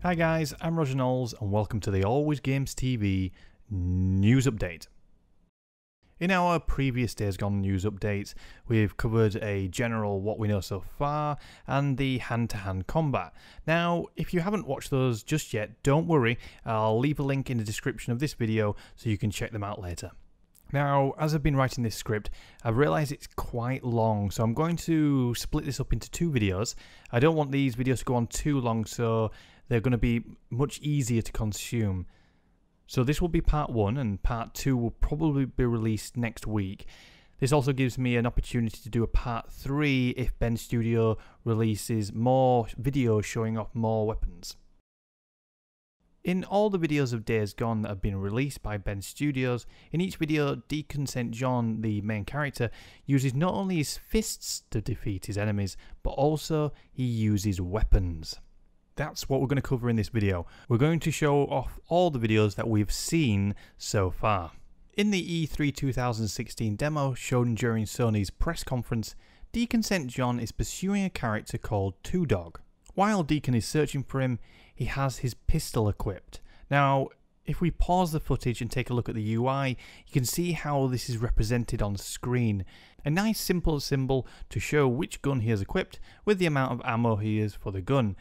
Hi guys, I'm Roger Knowles and welcome to the Always Games TV news update. In our previous Days Gone news updates, we've covered a general what we know so far and the hand-to-hand combat. Now, if you haven't watched those just yet, don't worry, I'll leave a link in the description of this video so you can check them out later. Now, as I've been writing this script, I've realised it's quite long, so I'm going to split this up into two videos. I don't want these videos to go on too long, so they're going to be much easier to consume. So this will be part 1, and part 2 will probably be released next week. This also gives me an opportunity to do a part 3 if Bend Studio releases more videos showing off more weapons. In all the videos of Days Gone that have been released by Bend Studios, in each video Deacon St. John, the main character, uses not only his fists to defeat his enemies, but also he uses weapons. That's what we're going to cover in this video. We're going to show off all the videos that we've seen so far. In the E3 2016 demo shown during Sony's press conference, Deacon St. John is pursuing a character called Two Dog. While Deacon is searching for him, he has his pistol equipped. Now, if we pause the footage and take a look at the UI, you can see how this is represented on screen. A nice simple symbol to show which gun he has equipped with the amount of ammo he has for the gun.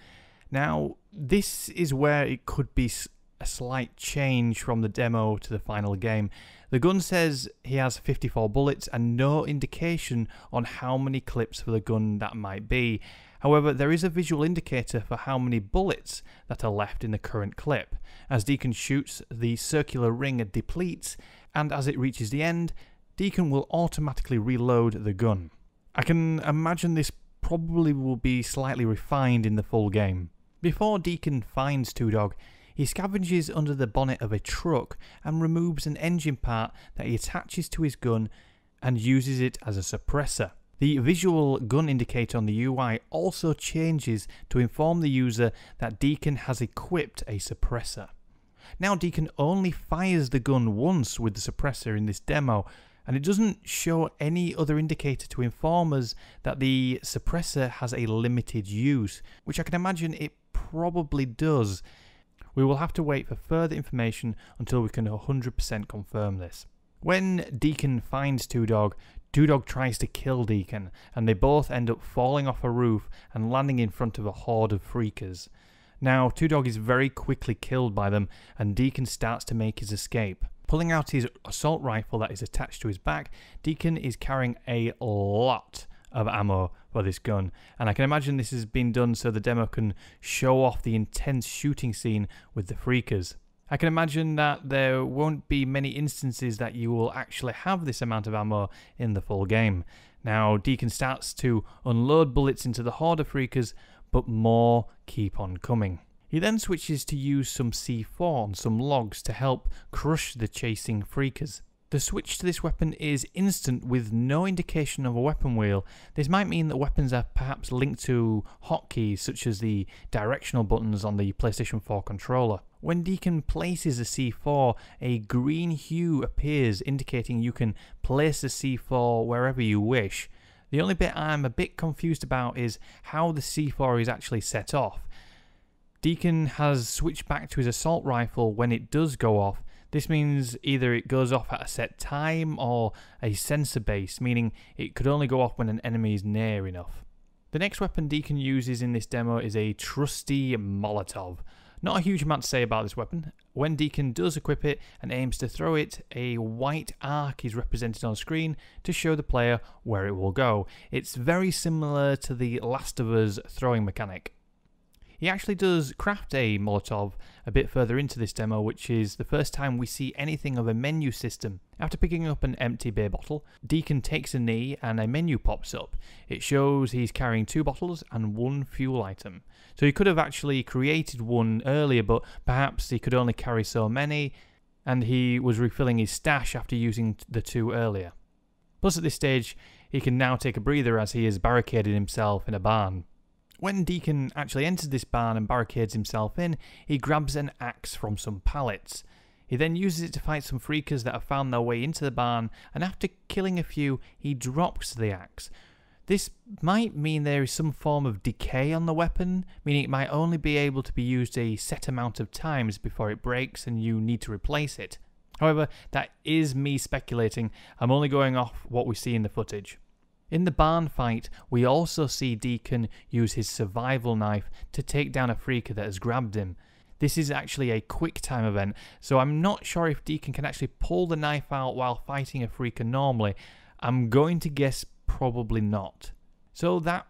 Now, this is where it could be a slight change from the demo to the final game. The gun says he has 54 bullets and no indication on how many clips for the gun that might be. However, there is a visual indicator for how many bullets that are left in the current clip. As Deacon shoots, the circular ring depletes, and as it reaches the end, Deacon will automatically reload the gun. I can imagine this probably will be slightly refined in the full game. Before Deacon finds Two Dog, he scavenges under the bonnet of a truck and removes an engine part that he attaches to his gun and uses it as a suppressor. The visual gun indicator on the UI also changes to inform the user that Deacon has equipped a suppressor. Now Deacon only fires the gun once with the suppressor in this demo, and it doesn't show any other indicator to inform us that the suppressor has a limited use, which I can imagine it probably does. We will have to wait for further information until we can 100% confirm this. When Deacon finds Two Dog, Two Dog tries to kill Deacon, and they both end up falling off a roof and landing in front of a horde of freakers. Now, Two Dog is very quickly killed by them, and Deacon starts to make his escape. Pulling out his assault rifle that is attached to his back, Deacon is carrying a lot of ammo for this gun, and I can imagine this has been done so the demo can show off the intense shooting scene with the freakers. I can imagine that there won't be many instances that you will actually have this amount of ammo in the full game. Now, Deacon starts to unload bullets into the horde of freakers, but more keep on coming. He then switches to use some C4 on some logs to help crush the chasing freakers. The switch to this weapon is instant with no indication of a weapon wheel. This might mean that weapons are perhaps linked to hotkeys such as the directional buttons on the PlayStation 4 controller. When Deacon places a C4, a green hue appears indicating you can place the C4 wherever you wish. The only bit I'm a bit confused about is how the C4 is actually set off. Deacon has switched back to his assault rifle when it does go off. This means either it goes off at a set time or a sensor base, meaning it could only go off when an enemy is near enough. The next weapon Deacon uses in this demo is a trusty Molotov. Not a huge amount to say about this weapon. When Deacon does equip it and aims to throw it, a white arc is represented on screen to show the player where it will go. It's very similar to the Last of Us throwing mechanic. He actually does craft a Molotov a bit further into this demo, which is the first time we see anything of a menu system. After picking up an empty beer bottle, Deacon takes a knee and a menu pops up. It shows he's carrying 2 bottles and 1 fuel item. So he could have actually created one earlier, but perhaps he could only carry so many, and he was refilling his stash after using the 2 earlier. Plus at this stage, he can now take a breather as he has barricaded himself in a barn. When Deacon actually enters this barn and barricades himself in, he grabs an axe from some pallets. He then uses it to fight some freakers that have found their way into the barn, and after killing a few, he drops the axe. This might mean there is some form of decay on the weapon, meaning it might only be able to be used a set amount of times before it breaks and you need to replace it. However, that is me speculating. I'm only going off what we see in the footage. In the barn fight, we also see Deacon use his survival knife to take down a freaker that has grabbed him. This is actually a quick time event, so I'm not sure if Deacon can actually pull the knife out while fighting a freaker normally. I'm going to guess probably not. So that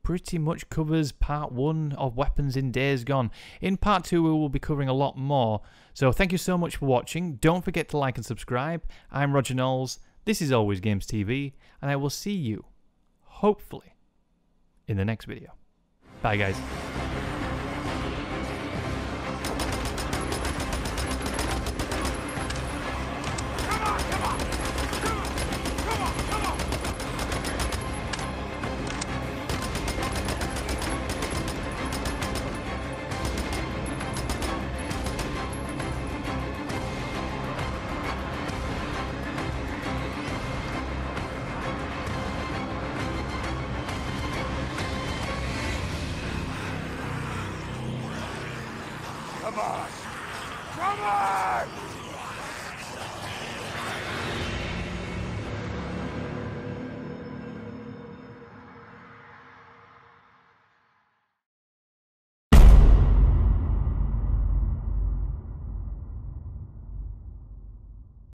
pretty much covers part 1 of weapons in Days Gone. In part 2 we will be covering a lot more. So thank you so much for watching. Don't forget to like and subscribe. I'm Roger Knowles. This is Always Games TV, and I will see you, hopefully, in the next video. Bye guys. Come on! Come on!